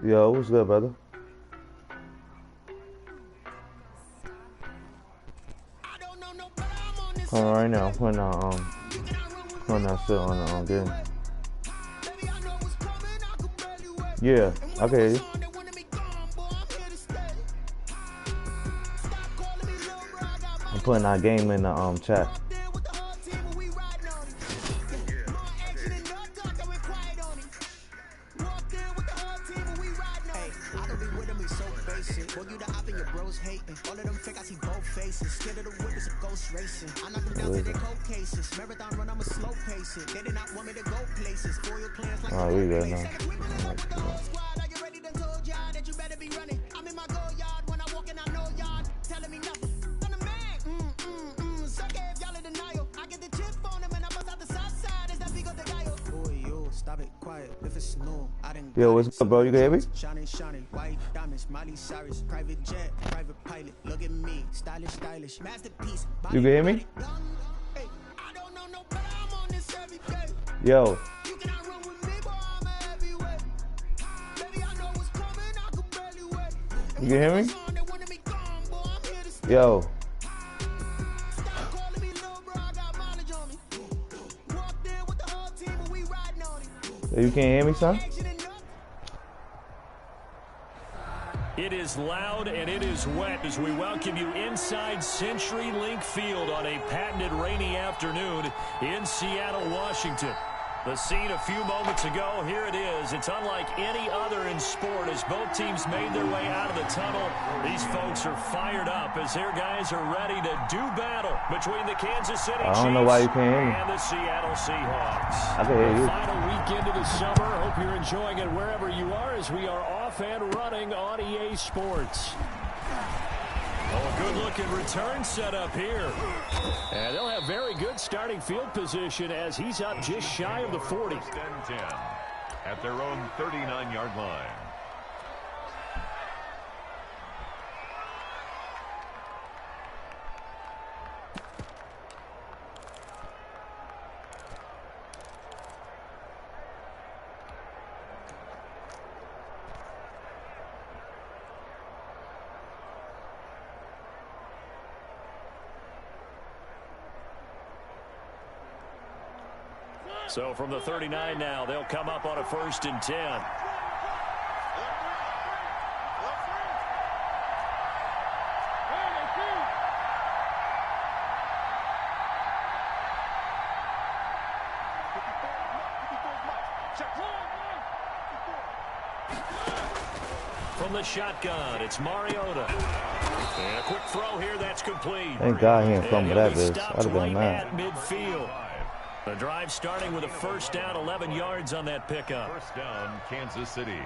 Yo, what's good, brother? Hold on right now. Putting that shit on the game. Yeah, I can hear you. I'm putting that game in the chat. Oh, we good now. Yo, what's up, bro? You can hear me? You can hear me? Yo. You can hear me? Yo. You can't hear me, son? It is loud and it is wet as we welcome you inside CenturyLink Field on a patented rainy afternoon in Seattle, Washington. The scene a few moments ago, here it is. It's unlike any other in sport as both teams made their way out of the tunnel. These folks are fired up as their guys are ready to do battle between the Kansas City Chiefs I don't know why you can't hear me. and the Seattle Seahawks. I can hear you. Final weekend of the summer. Hope you're enjoying it wherever you are as we are off and running on EA Sports. Oh, a good-looking return set up here. And they'll have very good starting field position as he's up just shy of the 40. 10 at their own 39-yard line. So from the 39 now, they'll come up on a 1st and 10. From the shotgun, it's Mariota. And a quick throw here, that's complete. Thank God he didn't fumble that bitch. I'd have been mad. At midfield. The drive starting with a 1st down, 11 yards on that pickup. 1st down, Kansas City.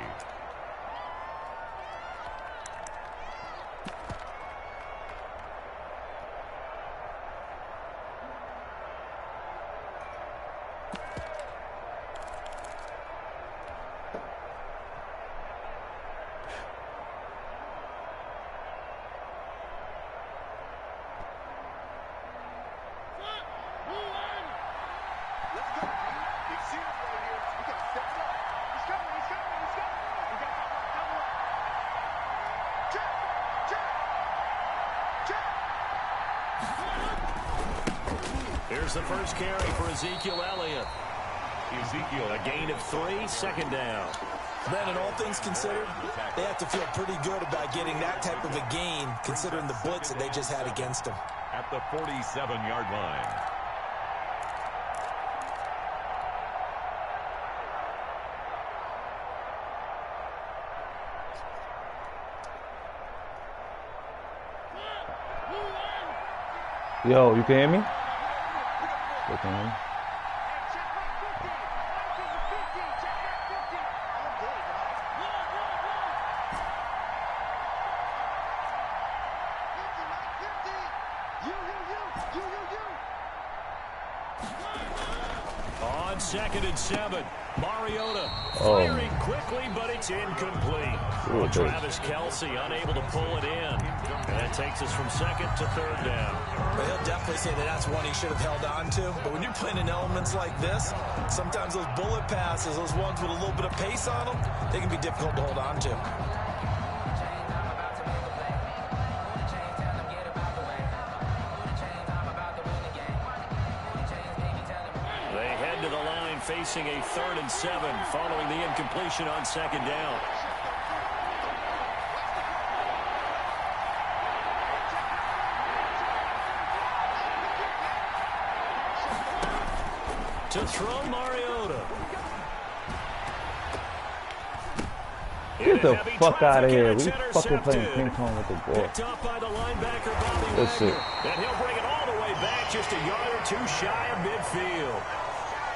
Here's the first carry for Ezekiel Elliott. A gain of 3, 2nd down. Brandon, all things considered, they have to feel pretty good about getting that type of a gain, considering the blitz that they just had against them. At the 47-yard line. Yo, you can hear me? You can hear me? On 2nd and 7. Mariota firing quickly, but it's incomplete. Travis Kelce unable to pull it in. And that takes us from second to third down. Well, he'll definitely say that that's one he should have held on to. But when you're playing in elements like this, sometimes those bullet passes, those ones with a little bit of pace on them, they can be difficult to hold on to. They head to the line facing a 3rd and 7 following the incompletion on second down. To throw Mariota. Get the fuck out of here. We fucking playing ping pong with the ball. Picked up by the linebacker, Bobby That's Wagner. it. And he'll bring it all the way back just a yard or two shy of midfield.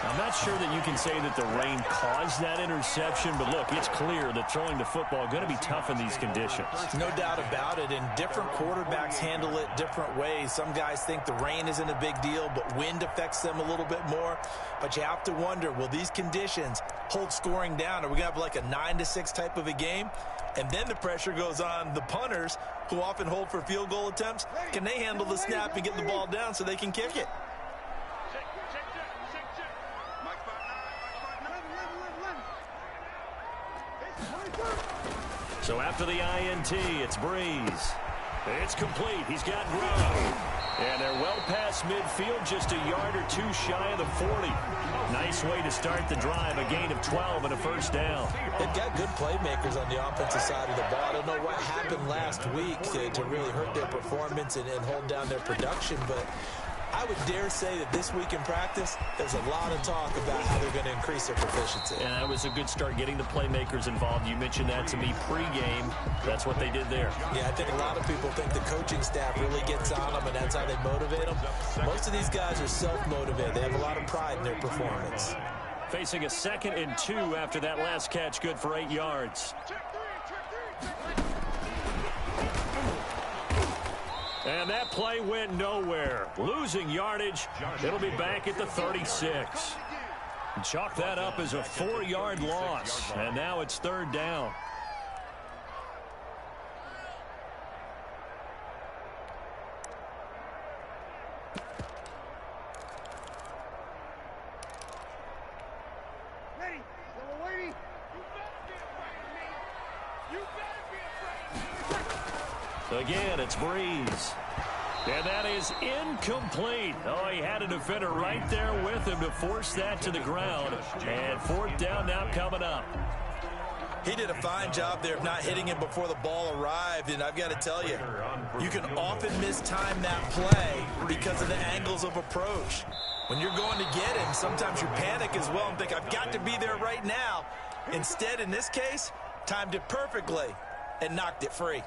I'm not sure that you can say that the rain caused that interception, but look, it's clear that throwing the football is going to be tough in these conditions. No doubt about it, and different quarterbacks handle it different ways. Some guys think the rain isn't a big deal, but wind affects them a little bit more. But you have to wonder, will these conditions hold scoring down? Are we going to have like a 9-6 type of a game? And then the pressure goes on the punters, who often hold for field goal attempts. Can they handle the snap and get the ball down so they can kick it? So after the INT, it's Breeze. It's complete. He's got Gronk. And they're well past midfield, just a yard or two shy of the 40. Nice way to start the drive, a gain of 12 and a first down. They've got good playmakers on the offensive side of the ball. I don't know what happened last week to really hurt their performance and hold down their production, but I would dare say that this week in practice, there's a lot of talk about how they're going to increase their proficiency. And that was a good start, getting the playmakers involved. You mentioned that to me pregame. That's what they did there. Yeah, I think a lot of people think the coaching staff really gets on them, and that's how they motivate them. Most of these guys are self-motivated. They have a lot of pride in their performance. Facing a 2nd and 2 after that last catch, good for 8 yards. And that play went nowhere. Losing yardage. It'll be back at the 36. Chalk that up as a 4-yard loss. And now it's 3rd down. Again, it's Breeze. And that is incomplete. Oh, he had a defender right there with him to force that to the ground. And 4th down now coming up. He did a fine job there of not hitting him before the ball arrived. And I've got to tell you, you can often mistime that play because of the angles of approach. When you're going to get him, sometimes you panic as well and think, I've got to be there right now. Instead, in this case, timed it perfectly and knocked it free.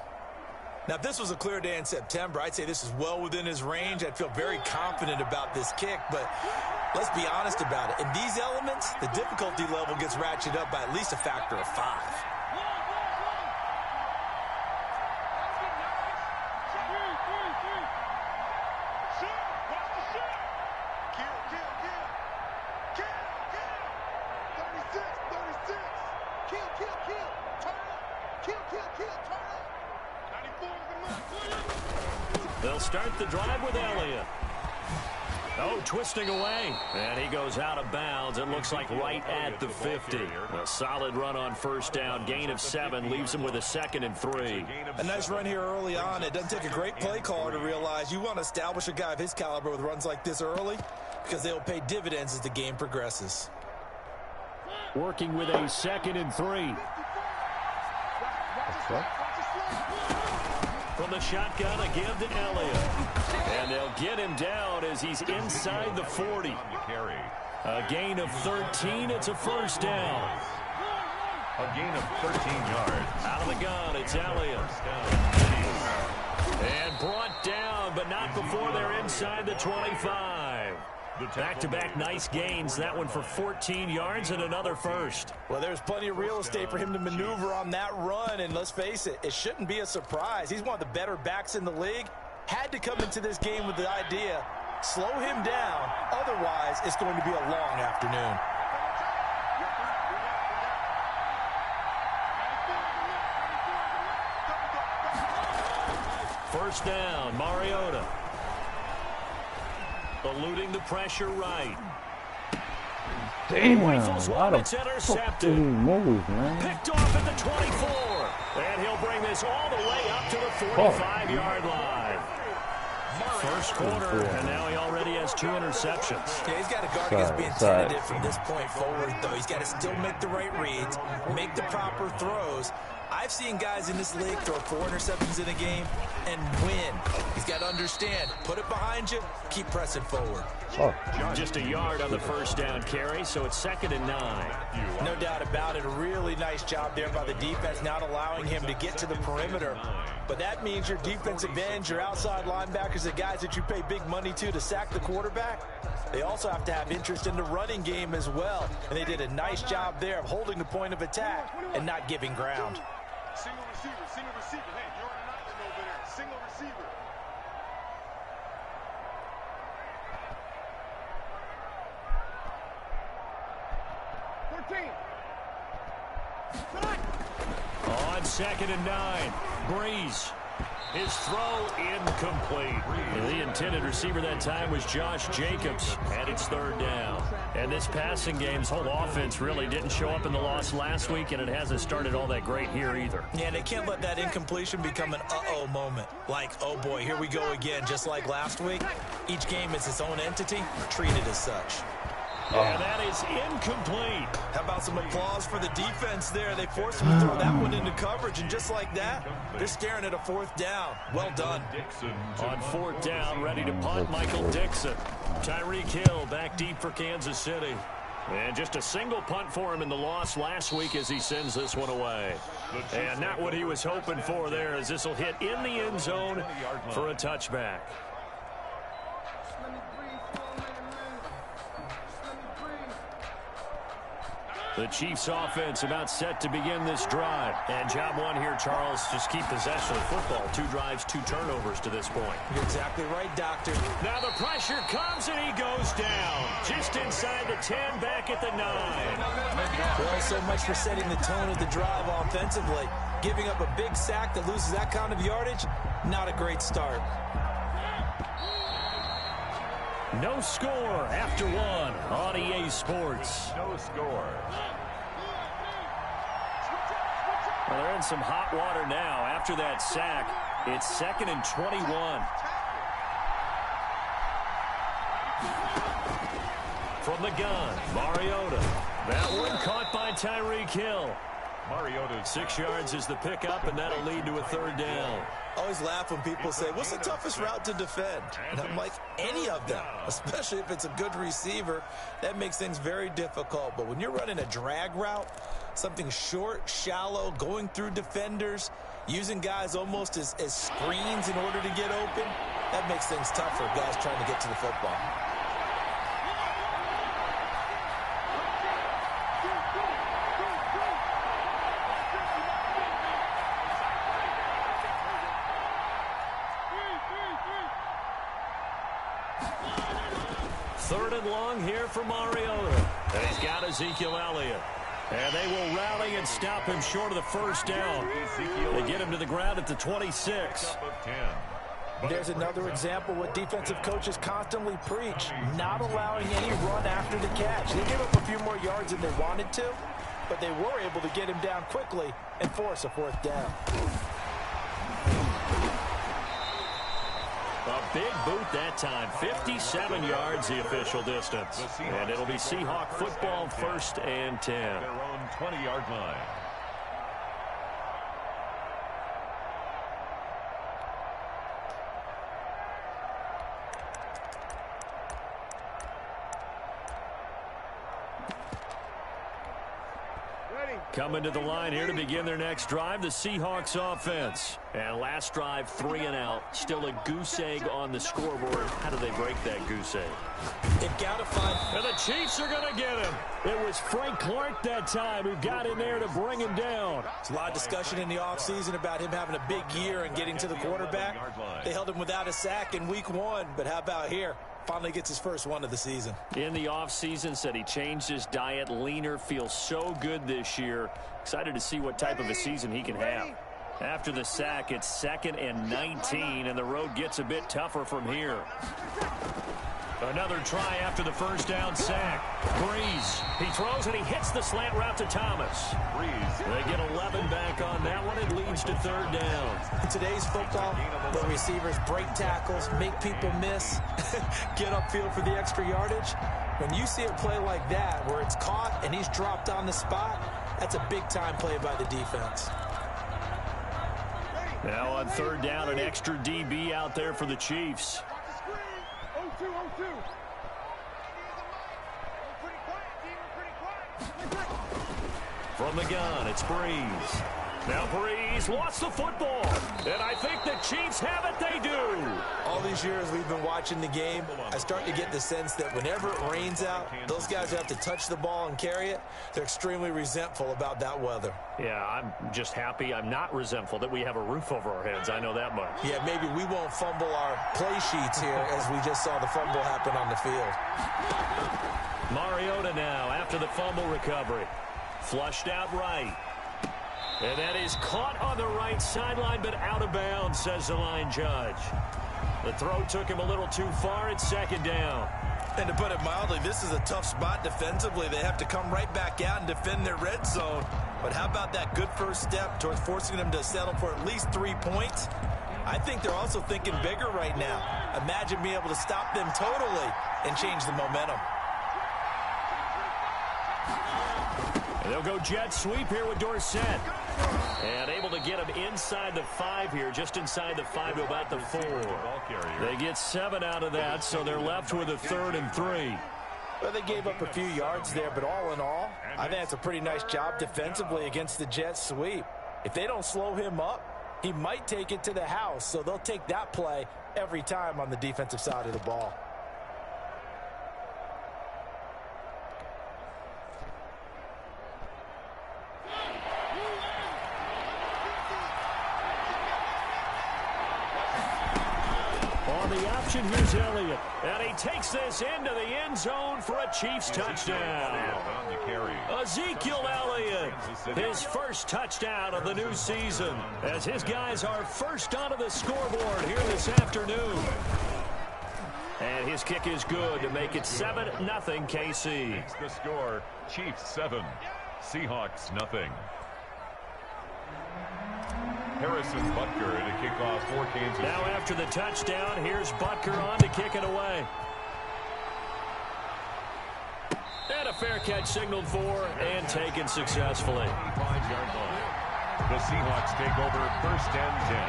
Now, if this was a clear day in September, I'd say this is well within his range. I'd feel very confident about this kick, but let's be honest about it. In these elements, the difficulty level gets ratcheted up by at least a factor of 5. They'll start the drive with Elliott. Oh, twisting away. And he goes out of bounds. It looks like right at the 50. A solid run on 1st down. Gain of 7 leaves him with a 2nd and 3. A nice run here early on. It doesn't take a great play caller to realize you want to establish a guy of his caliber with runs like this early because they'll pay dividends as the game progresses. Working with a 2nd and 3. From the shotgun, a give to Elliott. And they'll get him down as he's inside the 40. A gain of 13. It's a 1st down. A gain of 13 yards. Out of the gun, it's Elliott. And brought down, but not before they're inside the 25. Back-to-back nice gains. That one for 14 yards and another 1st. Well, there's plenty of real estate for him to maneuver on that run, and let's face it, it shouldn't be a surprise. He's one of the better backs in the league. Had to come into this game with the idea, slow him down, otherwise it's going to be a long afternoon. first down. Mariota eluding the pressure right. Damn, Rifles why one, the it's fuck intercepted. did he move, man? Picked off at the 24. And he'll bring this all the way up to the 45-yard line. First quarter, and now he already has 2 interceptions. Yeah, he's got to guard against being tentative from this point forward, though. He's got to still make the right reads, make the proper throws. I've seen guys in this league throw 4 interceptions in a game and win. He's got to understand, put it behind you, keep pressing forward. Just a yard on the first down carry, so it's 2nd and 9. No doubt about it. A really nice job there by the defense, not allowing him to get to the perimeter. But that means your defensive ends, your outside linebackers, the guys that you pay big money to sack the quarterback, they also have to have interest in the running game as well. And they did a nice job there of holding the point of attack and not giving ground. Single receiver, single receiver. Hey, you're on an island over there. Single receiver. On 2nd and 9, Breeze. His throw incomplete. The intended receiver that time was Josh Jacobs, and it's 3rd down. And this passing game's whole offense really didn't show up in the loss last week, and it hasn't started all that great here either. Yeah, they can't let that incompletion become an uh-oh moment. Like, oh boy, here we go again, just like last week. Each game is its own entity, treat it as such. And that is incomplete. How about some applause for the defense there? They forced him to throw that one into coverage, and just like that, they're staring at a 4th down. Well done. On 4th down, ready to punt, Michael Dixon. Tyreek Hill back deep for Kansas City. And just a single punt for him in the loss last week as he sends this one away. And not what he was hoping for there, as this will hit in the end zone for a touchback. The Chiefs offense about set to begin this drive. And job one here, Charles, just keep possession of the football. 2 drives, 2 turnovers to this point. You're exactly right, Doctor. Now the pressure comes and he goes down. Just inside the 10, back at the 9. Well, so much for setting the tone of the drive offensively. Giving up a big sack that loses that kind of yardage, not a great start. No score after 1 on EA Sports. No score. Well, they're in some hot water now. After that sack, it's 2nd and 21. From the gun, Mariota. That one caught by Tyreek Hill. Mariota. 6 yards is the pickup, and that'll lead to a 3rd down. I always laugh when people say, what's the toughest route to defend? And I'm like, any of them, especially if it's a good receiver. That makes things very difficult. But when you're running a drag route, something short, shallow, going through defenders, using guys almost as screens in order to get open, that makes things tough for guys trying to get to the football. Third and long here for Mariota. And he's got Ezekiel Elliott. And they will rally and stop him short of the first down. They get him to the ground at the 26. There's another example what defensive coaches constantly preach, not allowing any run after the catch. They gave up a few more yards than they wanted to, but they were able to get him down quickly and force a 4th down. A big boot that time. 57 yards the official distance. And it'll be Seahawk football, 1st and 10. Their own 20-yard line. Coming to the line here to begin their next drive, the Seahawks offense. And last drive, 3 and out. Still a goose egg on the scoreboard. How do they break that goose egg? They've got to find... And the Chiefs are going to get him. It was Frank Clark that time who got in there to bring him down. There's a lot of discussion in the offseason about him having a big year and getting to the quarterback. They held him without a sack in week 1, but how about here? Finally gets his first one of the season. In the offseason, said he changed his diet, leaner, feels so good this year. Excited to see what type of a season he can have. After the sack, it's 2nd and 19, and the road gets a bit tougher from here. Another try after the first down sack. Breeze. He throws and he hits the slant route to Thomas. Breeze. They get 11 back on that one. It leads to 3rd down. In today's football, where receivers break tackles, make people miss, get upfield for the extra yardage, when you see a play like that where it's caught and he's dropped on the spot, that's a big-time play by the defense. Now on 3rd down, an extra DB out there for the Chiefs. From the gun, it's Breeze. Now Breeze lost the football. And I think the Chiefs have it. They do. All these years we've been watching the game, I start to get the sense that whenever it rains out, those guys who have to touch the ball and carry it, they're extremely resentful about that weather. Yeah, I'm just happy. I'm not resentful that we have a roof over our heads. I know that much. Yeah, maybe we won't fumble our play sheets here as we just saw the fumble happen on the field. Mariota now after the fumble recovery. Flushed out right. And that is caught on the right sideline, but out of bounds, says the line judge. The throw took him a little too far. It's 2nd down. And to put it mildly, this is a tough spot defensively. They have to come right back out and defend their red zone. But how about that good first step towards forcing them to settle for at least 3 points? I think they're also thinking bigger right now. Imagine being able to stop them totally and change the momentum. And they'll go jet sweep here with Dorsett. And able to get him inside the 5 here, just inside the 5 to about the 4. They get 7 out of that, so they're left with a 3rd and 3. Well, they gave up a few yards there, but all in all, I think that's a pretty nice job defensively against the jet sweep. If they don't slow him up, he might take it to the house, so they'll take that play every time on the defensive side of the ball. The option, here's Elliott. And he takes this into the end zone for a Chiefs touchdown. Ezekiel Elliott, his first touchdown of the new season, as his guys are first onto the scoreboard here this afternoon. And his kick is good to make it 7-0 KC. It's the score, Chiefs 7, Seahawks nothing. Harrison Butker to kick off for Kansas. Now after the touchdown, here's Butker on to kick it away. And a fair catch signaled for and taken successfully. 25-yard line. The Seahawks take over 1st and 10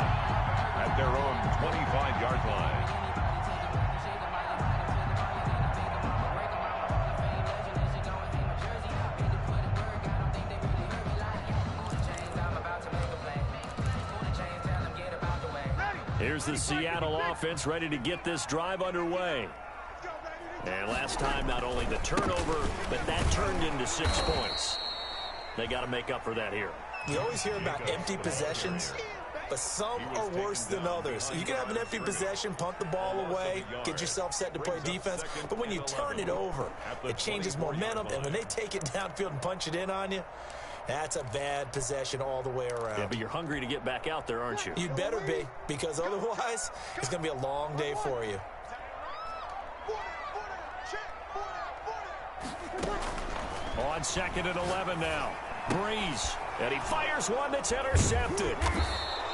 at their own 25-yard line. Here's the Seattle offense ready to get this drive underway. And last time, not only the turnover, but that turned into 6 points. They got to make up for that here. You always hear about empty possessions, but some are worse than others. You can have an empty possession, punt the ball away, get yourself set to play defense, but when you turn it over, it changes momentum, and when they take it downfield and punch it in on you, that's a bad possession all the way around. Yeah, but you're hungry to get back out there, aren't you? You'd better be, because otherwise, it's going to be a long day for you. On 2nd and 11 now. Breeze. And he fires one that's intercepted.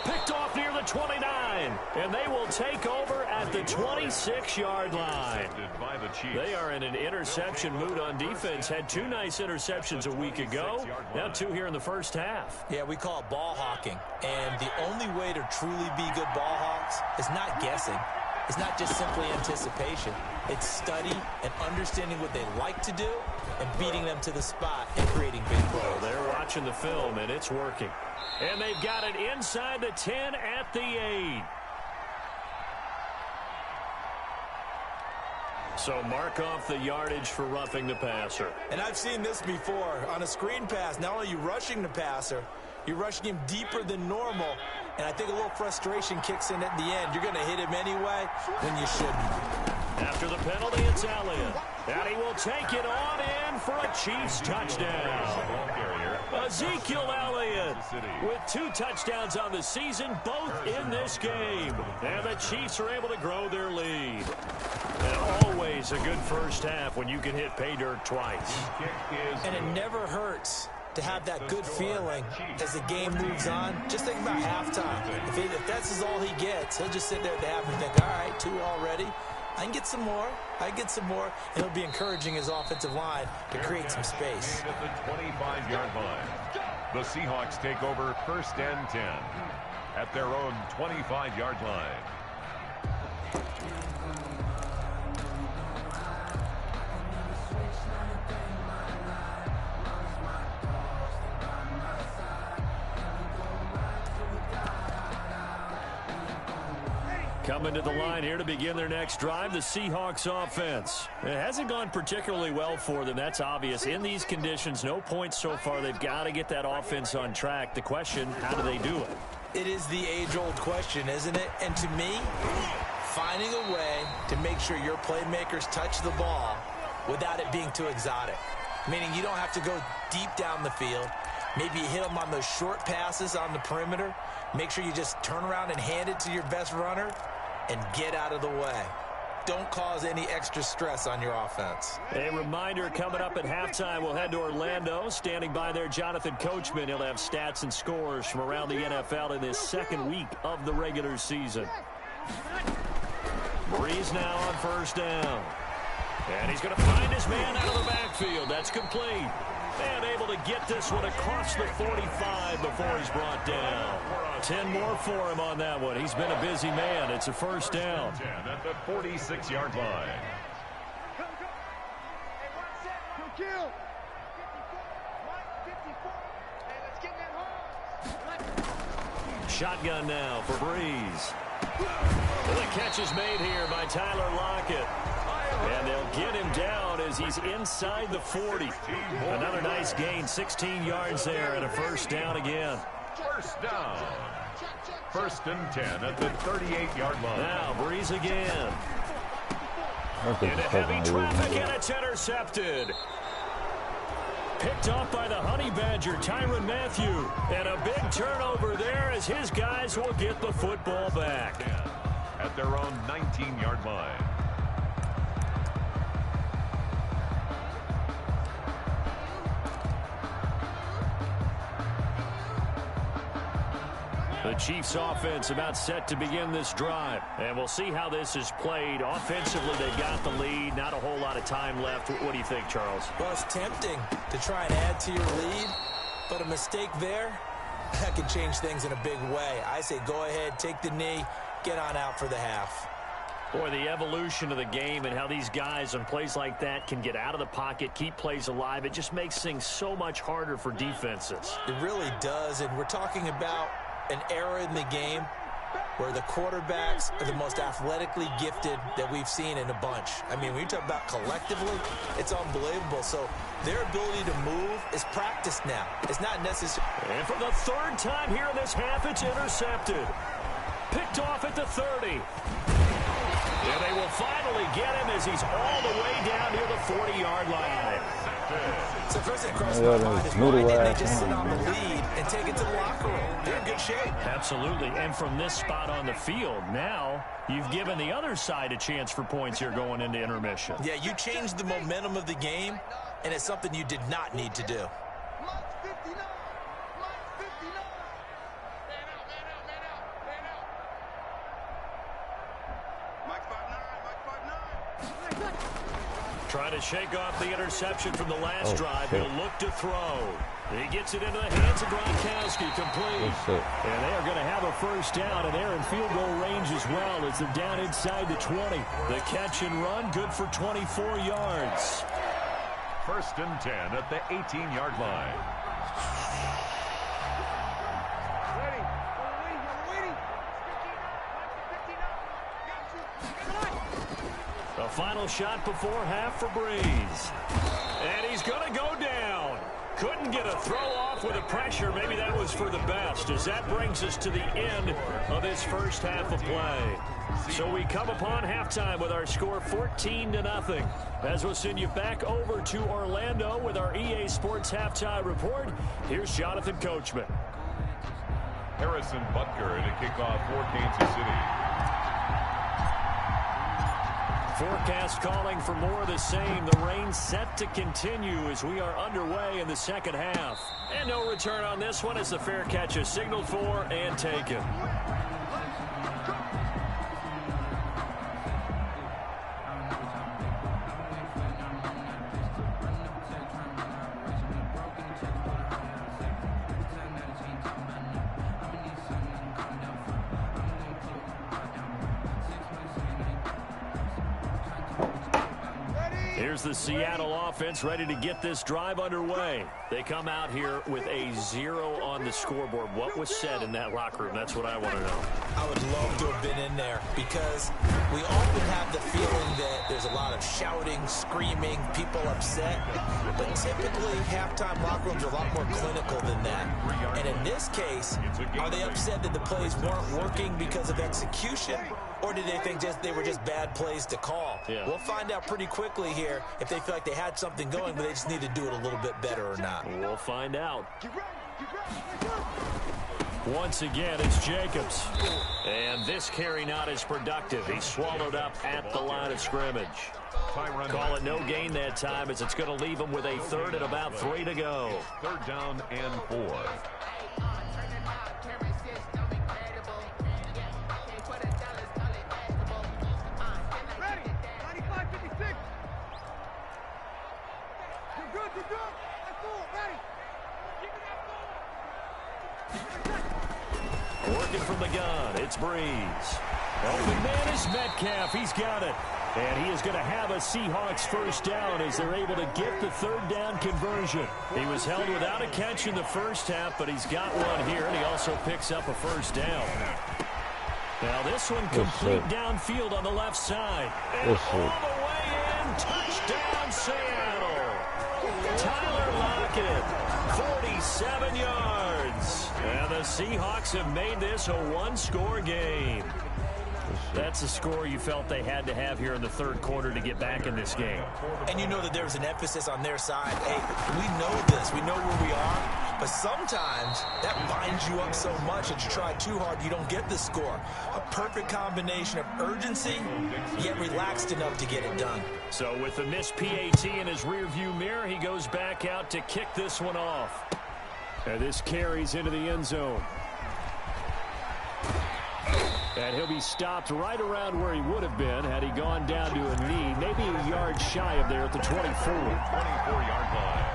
Picked off near the 29. And they will take over at the 26-yard line. They are in an interception mood on defense. Had 2 nice interceptions a week ago. Now 2 here in the first half. Yeah, we call it ball hawking. And the only way to truly be good ball hawks is not guessing. It's not just simply anticipation. It's study and understanding what they like to do and beating them to the spot and creating big plays. They're watching the film, and it's working. And they've got it inside the 10 at the 8. So mark off the yardage for roughing the passer. And I've seen this before. On a screen pass, not only are you rushing the passer, you're rushing him deeper than normal. And I think a little frustration kicks in at the end. You're going to hit him anyway when you shouldn't. After the penalty, it's Elliott. And he will take it on in for a Chiefs touchdown. Ezekiel Elliott with 2 touchdowns on the season, both in this game. And the Chiefs are able to grow their lead. And always a good first half when you can hit pay dirt twice. And it never hurts to have that good feeling as the game moves on. Just think about halftime. If that's all he gets, he'll just sit there at the half and think, all right, 2 already. I can get some more. I can get some more. And he'll be encouraging his offensive line to create some space. At the 25-yard line, the Seahawks take over 1st and 10 at their own 25-yard line. Coming to the line here to begin their next drive, the Seahawks offense. It hasn't gone particularly well for them. That's obvious. In these conditions, no points so far. They've got to get that offense on track. The question, how do they do it? It is the age-old question, isn't it? And to me, finding a way to make sure your playmakers touch the ball without it being too exotic. Meaning you don't have to go deep down the field. Maybe you hit them on those short passes on the perimeter. Make sure you just turn around and hand it to your best runner and get out of the way. Don't cause any extra stress on your offense. A reminder coming up at halftime, we'll head to Orlando. Standing by there, Jonathan Coachman. He'll have stats and scores from around the NFL in this 2nd week of the regular season. Breeze now on 1st down. And he's going to find his man out of the backfield. That's complete. And able to get this one across the 45 before he's brought down. 10 more for him on that one. He's been a busy man. It's a 1st down. 10 at the 46-yard line. Shotgun now for Breeze. The catch is made here by Tyler Lockett. And they'll get him down as he's inside the 40. Another nice gain, 16 yards there, and a 1st down again. 1st down. 1st and 10 at the 38-yard line. Now Breeze again. Into heavy traffic, and it's intercepted. Picked off by the Honey Badger, Tyrann Mathieu. And a big turnover there as his guys will get the football back. At their own 19-yard line. The Chiefs offense about set to begin this drive. And we'll see how this is played. Offensively, they've got the lead. Not a whole lot of time left. What do you think, Charles? Well, it's tempting to try and add to your lead, but a mistake there, that can change things in a big way. I say go ahead, take the knee, get on out for the half. Boy, the evolution of the game and how these guys on plays like that can get out of the pocket, keep plays alive, it just makes things so much harder for defenses. It really does, and we're talking about an era in the game where the quarterbacks are the most athletically gifted that we've seen in a bunch. I mean, when you talk about collectively, it's unbelievable. So their ability to move is practiced now. It's not necessary. And for the 3rd time here in this half, it's intercepted. Picked off at the 30. And they will finally get him as he's all the way down near the 40-yard line. So first thing across my mind is why didn't they just sit on the lead and take it to the locker room? They're in good shape. Absolutely. And from this spot on the field, now you've given the other side a chance for points here going into intermission. Yeah, you changed the momentum of the game, and it's something you did not need to do. Trying to shake off the interception from the last drive. He'll look to throw. He gets it into the hands of Gronkowski, complete. And they are going to have a 1st down, and they're in field goal range as well as they're down inside the 20. The catch and run, good for 24 yards. 1st and 10 at the 18-yard line. The final shot before half for Breeze. And he's going to go down. couldn't get a throw off with the pressure. Maybe that was for the best, as that brings us to the end of this first half of play. So we come upon halftime with our score 14-0. As we'll send you back over to Orlando with our EA Sports halftime report, here's Jonathan Coachman. Harrison Butker in a kickoff for Kansas City. Forecast calling for more of the same. The rain set to continue as we are underway in the second half. And no return on this one as the fair catch is signaled for and taken. Here's the Seattle offense ready to get this drive underway. They come out here with a 0 on the scoreboard. What was said in that locker room? That's what I want to know. I would love to have been in there because we often have the feeling that there's a lot of shouting, screaming, people upset. But typically, halftime locker rooms are a lot more clinical than that. And in this case, are they upset that the plays weren't working because of execution? Or did they think they were just bad plays to call? Yeah. We'll find out pretty quickly here if they feel like they had something going, but they just need to do it a little bit better or not. We'll find out. Once again, it's Jacobs. And this carry not as productive. He's swallowed up at the line of scrimmage. Call it no gain that time as it's going to leave him with a third and about 3 to go. Third down and 4. Working from the gun, it's Breeze. Open man is Metcalf. He's got it. And he is going to have a Seahawks first down as they're able to get the third down conversion. He was held without a catch in the first half, but he's got one here, and he also picks up a first down. Now this one complete downfield on the left side. And all the way in, touchdown Seattle. Tyler Lockett, 47 yards. And the Seahawks have made this a one-score game. That's a score you felt they had to have here in the third quarter to get back in this game. And you know that there was an emphasis on their side. Hey, we know this. We know where we are. But sometimes that binds you up so much that you try too hard, you don't get the score. A perfect combination of urgency, yet relaxed enough to get it done. So with the missed PAT in his rearview mirror, he goes back out to kick this one off. And this carries into the end zone. And he'll be stopped right around where he would have been had he gone down to a knee, maybe a yard shy of there at the 24. 24-yard line.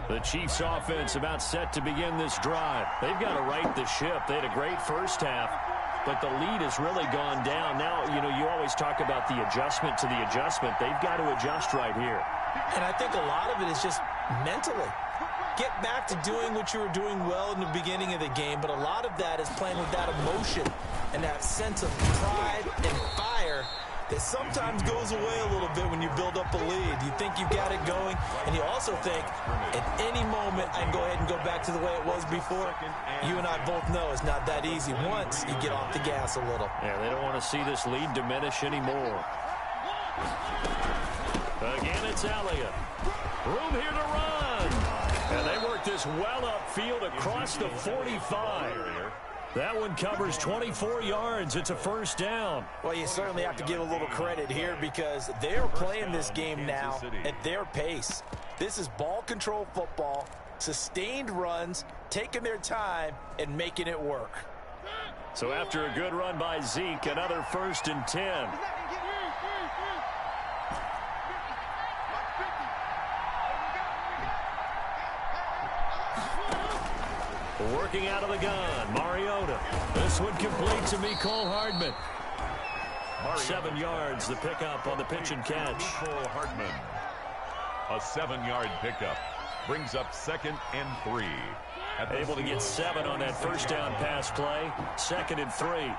The Chiefs offense about set to begin this drive. They've got to right the ship. They had a great first half, but the lead has really gone down. Now, you know, you always talk about the adjustment to the adjustment. They've got to adjust right here. And I think a lot of it is just mentally. Get back to doing what you were doing well in the beginning of the game, but a lot of that is playing with that emotion and that sense of pride and fire that sometimes goes away a little bit when you build up a lead. You think you've got it going, and you also think at any moment I can go ahead and go back to the way it was before. You and I both know it's not that easy once you get off the gas a little. Yeah, they don't want to see this lead diminish anymore. Again, it's Elliott. Room here to run. And they work this well upfield across the 45. That one covers 24 yards. It's a first down. Well, you certainly have to give a little credit here because they're playing this game now at their pace. This is ball control football, sustained runs, taking their time, and making it work. So after a good run by Zeke, another 1st and 10. Working out of the gun, Mariota. This one complete to Mecole Hardman. 7 yards, the pickup on the pitch and catch. Mecole Hardman, a 7-yard pickup. Brings up 2nd and 3. Able to get 7 on that first down pass play. 2nd and 3.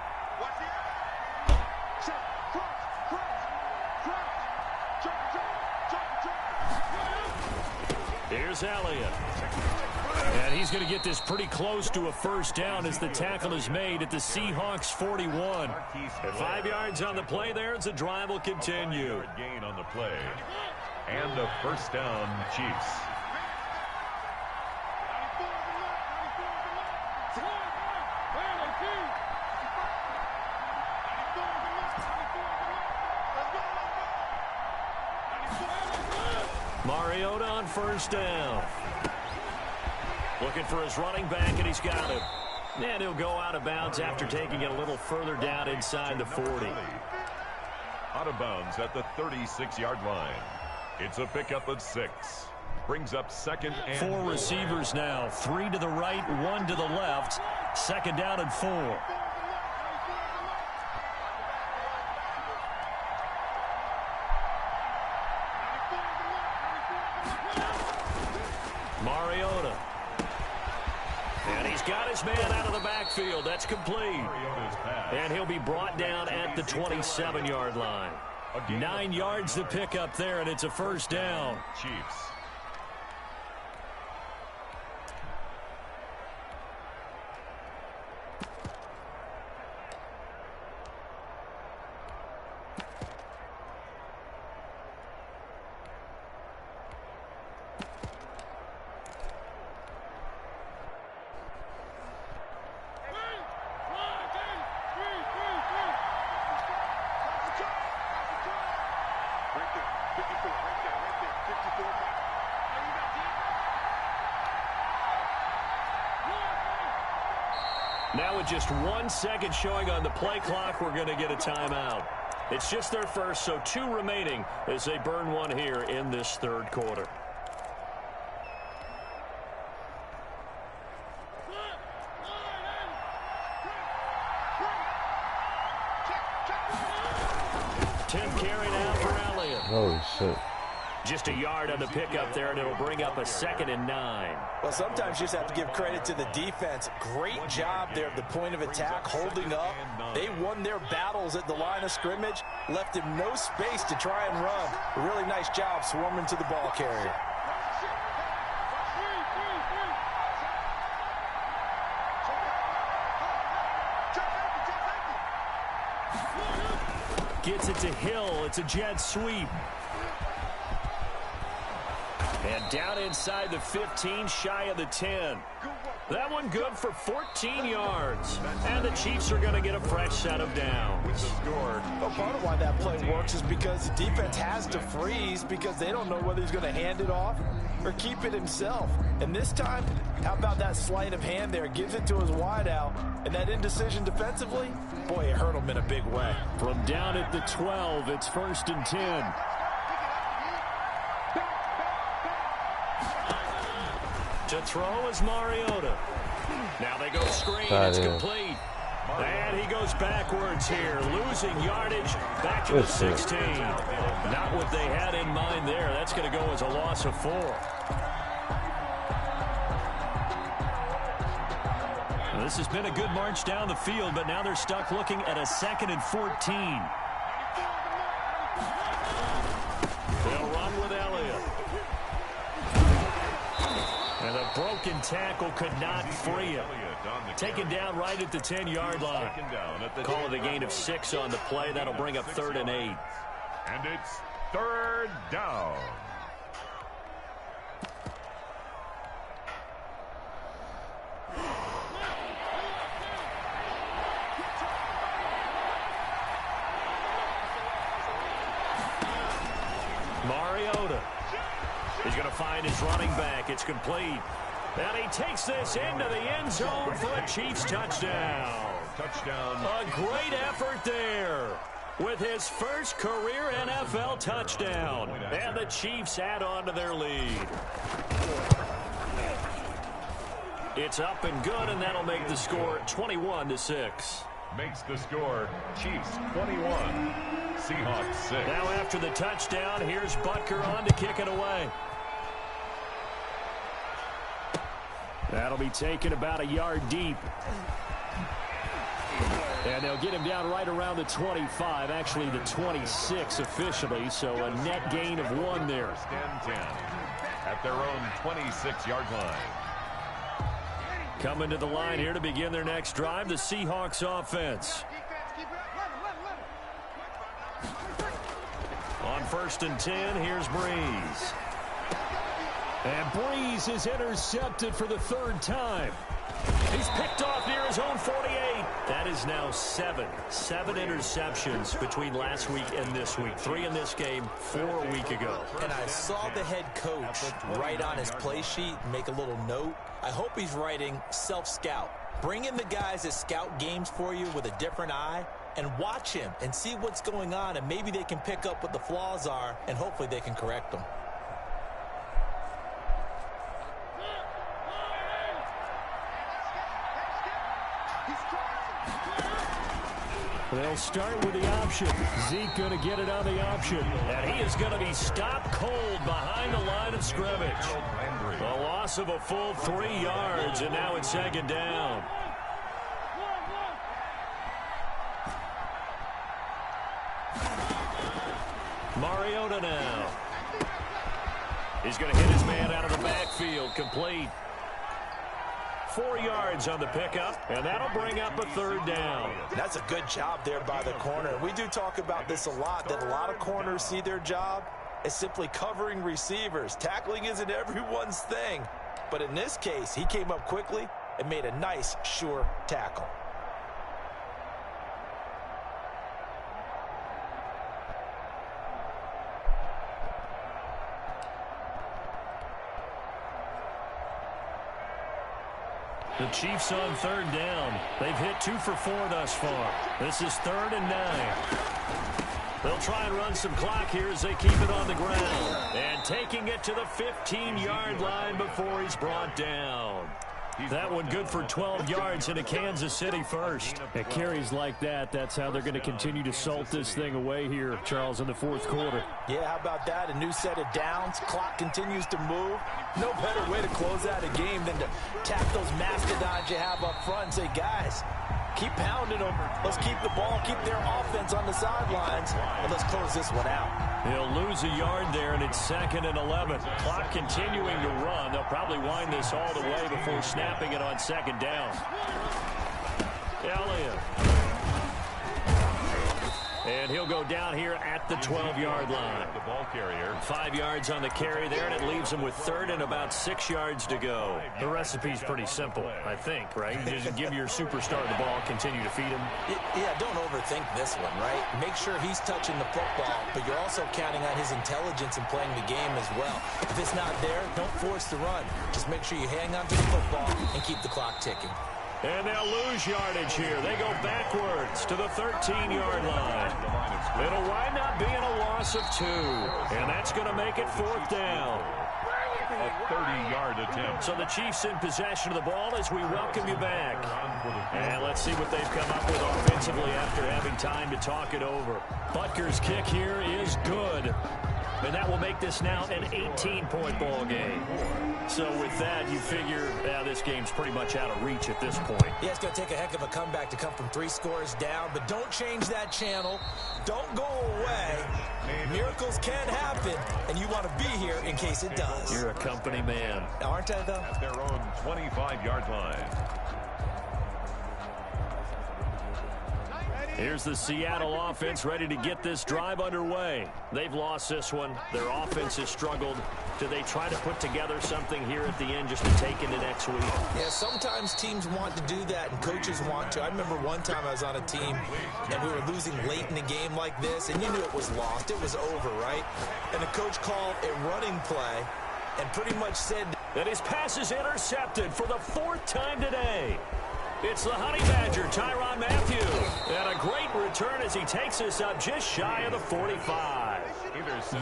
Here's Elliott. And he's going to get this pretty close to a first down as the tackle is made at the Seahawks 41. 5 yards on the play there as the drive will continue. Gain on the play. And a first down, Chiefs. Mariota on first down. Looking for his running back, and he's got him. And he'll go out of bounds after taking it a little further down inside the 40. Out of bounds at the 36-yard line. It's a pickup of 6. Brings up 2nd and 4 receivers now. 3 to the right, 1 to the left. 2nd down and 4. Mariota. And he's got his man out of the backfield. That's complete. And he'll be brought down at the 27-yard line. 9 yards to pick up there, and it's a first down. Chiefs. Now with just 1 second showing on the play clock, we're going to get a timeout. It's just their first, so 2 remaining as they burn 1 here in this 3rd quarter. Carry now for Elliott. Holy shit. Just a yard on the pickup there, and it'll bring up a 2nd and 9. Well, sometimes you just have to give credit to the defense. Great job there at the point of attack, holding up. They won their battles at the line of scrimmage, left him no space to try and run. A really nice job swarming to the ball carrier. Gets it to Hill. It's a jet sweep. And down inside the 15, shy of the 10. That one good for 14 yards. And the Chiefs are going to get a fresh set of downs. Well, part of why that play works is because the defense has to freeze because they don't know whether he's going to hand it off or keep it himself. And this time, how about that sleight of hand there? Gives it to his wideout. And that indecision defensively, boy, it hurt him in a big way. From down at the 12, it's 1st and 10. To throw is Mariota. Now they go screen. It's complete. And he goes backwards here, losing yardage back to the 16. Not what they had in mind there. That's going to go as a loss of 4. Well, this has been a good march down the field, but now they're stuck looking at a 2nd and 14. They'll run with Elliott. And a broken tackle could not free him. Taken down right at the 10-yard line. Call it a gain of 6 on the play. That'll bring up 3rd and 8. And it's 3rd down. Mariota. He's going to find his running back. It's complete. And he takes this into the end zone for a Chiefs touchdown. Touchdown. A great effort there with his first career NFL touchdown. And the Chiefs add on to their lead. It's up and good, and that'll make the score 21-6. Makes the score Chiefs 21, Seahawks 6. Now after the touchdown, here's Butker on to kick it away. That'll be taken about a yard deep. And they'll get him down right around the 25, actually the 26 officially, so a net gain of 1 there. First and 10 at their own 26-yard line. Coming to the line here to begin their next drive, the Seahawks offense. On 1st and 10, here's Breeze. And Breeze is intercepted for the 3rd time. He's picked off near his own 48. That is now 7 interceptions between last week and this week. 3 in this game, 4 a week ago. And I saw the head coach write on his play sheet, make a little note. I hope he's writing self-scout. Bring in the guys that scout games for you with a different eye and watch him and see what's going on, and maybe they can pick up what the flaws are, and hopefully they can correct them. They'll start with the option. Zeke going to get it on the option. And he is going to be stopped cold behind the line of scrimmage. A loss of a full 3 yards, and now it's 2nd down. Mariota now. He's going to hit his man out of the backfield. Complete. 4 yards on the pickup, and that'll bring up a 3rd down. That's a good job there by the corner. We do talk about this a lot, that a lot of corners see their job as simply covering receivers. Tackling isn't everyone's thing. But in this case, he came up quickly and made a nice, sure tackle. The Chiefs on 3rd down. They've hit 2 for 4 thus far. This is 3rd and 9. They'll try and run some clock here as they keep it on the ground. And taking it to the 15-yard line before he's brought down. That one good for 12 yards into Kansas City first. At carries like that, that's how they're going to continue to salt this thing away here, Charles, in the 4th quarter. Yeah, how about that? A new set of downs. Clock continues to move. No better way to close out a game than to tap those mastodons you have up front and say, guys, keep pounding them. Let's keep the ball, keep their offense on the sidelines, and let's close this one out. He'll lose a yard there, and it's 2nd and 11. Clock continuing to run. They'll probably wind this all the way before snapping it on 2nd down. Elliott. And he'll go down here at the 12-yard line. The ball carrier. 5 yards on the carry there, and it leaves him with 3rd and about 6 yards to go. The recipe's pretty simple, I think, right? Just give your superstar the ball, continue to feed him. Yeah, don't overthink this one, right? Make sure he's touching the football, but you're also counting on his intelligence in playing the game as well. If it's not there, don't force the run. Just make sure you hang on to the football and keep the clock ticking. And they'll lose yardage here. They go backwards to the 13-yard line. It'll wind up being a loss of 2. And that's going to make it 4th down. A 30-yard attempt. So the Chiefs in possession of the ball as we welcome you back. And let's see what they've come up with offensively after having time to talk it over. Butker's kick here is good. And that will make this now an 18-point ball game. So with that, you figure this game's pretty much out of reach at this point. Yeah, it's going to take a heck of a comeback to come from 3 scores down, but don't change that channel. Don't go away. Miracles can happen, and you want to be here in case it does. You're a company man. Aren't I, though? At their own 25-yard line. Here's the Seattle offense ready to get this drive underway. They've lost this one. Their offense has struggled. Do they try to put together something here at the end just to take into next week? Yeah, sometimes teams want to do that and coaches want to. I remember one time I was on a team and we were losing late in the game like this, and you knew it was lost. It was over, right? And the coach called a running play and pretty much said that his pass is intercepted for the 4th time today. It's the Honey Badger, Tyrann Mathieu. And a great return as he takes us up just shy of the 45.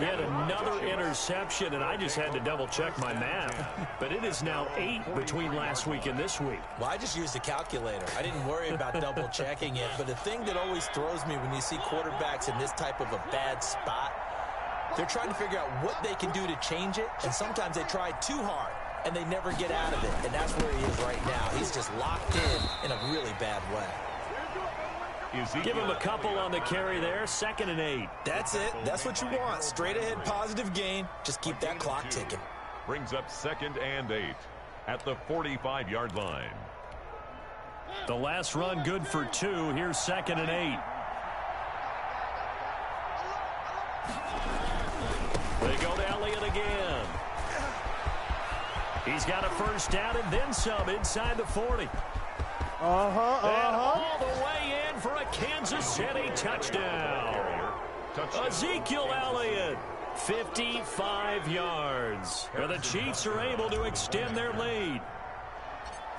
Yet another interception, and I just had to double-check my math. But it is now 8 between last week and this week. Well, I just used a calculator. I didn't worry about double-checking it. But the thing that always throws me when you see quarterbacks in this type of a bad spot, they're trying to figure out what they can do to change it, and sometimes they try too hard. and they never get out of it. And that's where he is right now. He's just locked in a really bad way. Give him a couple on the carry there. 2nd and 8. That's it. That's what you want. Straight ahead positive gain. Just keep that clock ticking. Brings up 2nd and 8 at the 45-yard line. The last run good for 2. Here's 2nd and 8. They go to Elliott again. He's got a first down and then some inside the 40. And all the way in for a Kansas City touchdown. Ezekiel Elliott, 55 yards. And the Chiefs are able to extend their lead.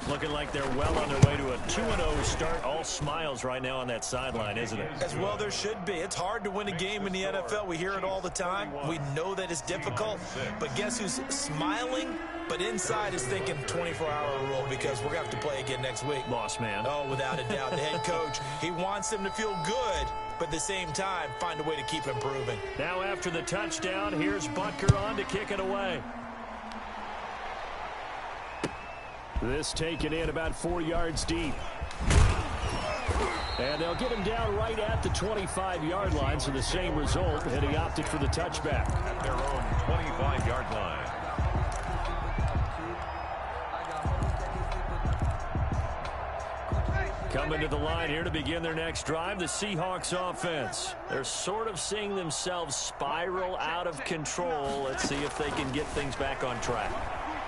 Looking like they're well on their way to a 2-0 start. All smiles right now on that sideline, isn't it? As well there should be. It's hard to win a game in the NFL. We hear it all the time. We know that it's difficult. But guess who's smiling? But inside is thinking 24-hour rule because we're going to have to play again next week. Boss man. Oh, without a doubt. The head coach, he wants them to feel good, but at the same time, find a way to keep improving. Now after the touchdown, here's Butker on to kick it away. This taken in about 4 yards deep. And they'll get him down right at the 25-yard line, so the same result, and he opted for the touchback. At their own 25-yard line. Coming to the line here to begin their next drive, the Seahawks offense. They're sort of seeing themselves spiral out of control. Let's see if they can get things back on track.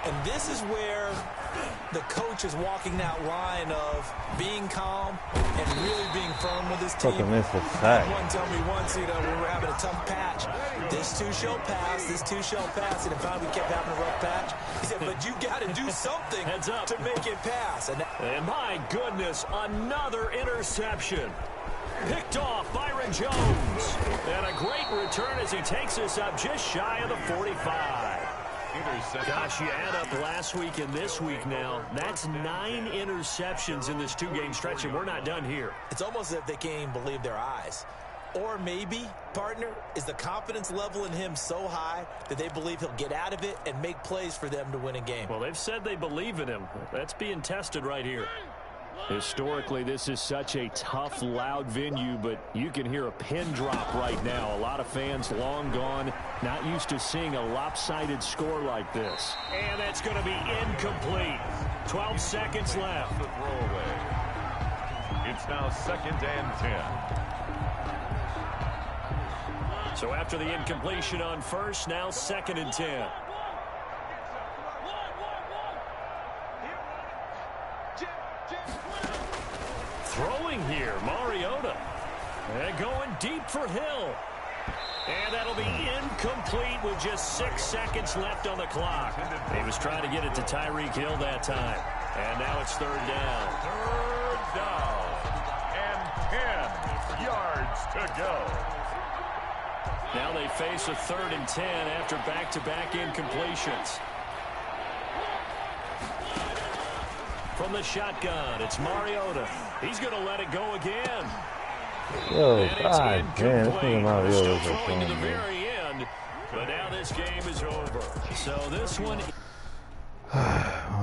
And this is where the coach is walking that line of being calm and really being firm with his team. One told me once, you know, we were having a tough patch. This too shall pass, this too shall pass. And finally we kept having a rough patch. He said, but you got to do something to make it pass. And my goodness, another interception. Picked off Byron Jones. And a great return as he takes us up just shy of the 45. Gosh, you add up last week and this week now. That's 9 interceptions in this 2-game stretch, and we're not done here. It's almost as if they can't even believe their eyes. Or maybe, partner, is the confidence level in him so high that they believe he'll get out of it and make plays for them to win a game. Well, they've said they believe in him. That's being tested right here. Historically, this is such a tough, loud venue, but you can hear a pin drop right now. A lot of fans long gone, not used to seeing a lopsided score like this. And that's going to be incomplete. 12 seconds left. The throwaway. It's now 2nd and 10. So after the incompletion on first, now 2nd and 10. Throwing here, Mariota. And going deep for Hill. And that'll be incomplete with just 6 seconds left on the clock. He was trying to get it to Tyreek Hill that time. And now it's 3rd down. 3rd down. And 10 yards to go. Now they face a 3rd and 10 after back-to-back incompletions. From the shotgun, it's Mariota. He's going to let it go again. Yo, God damn, this nigga Mariota is Still throwing to the very end, but now this game is over. So this one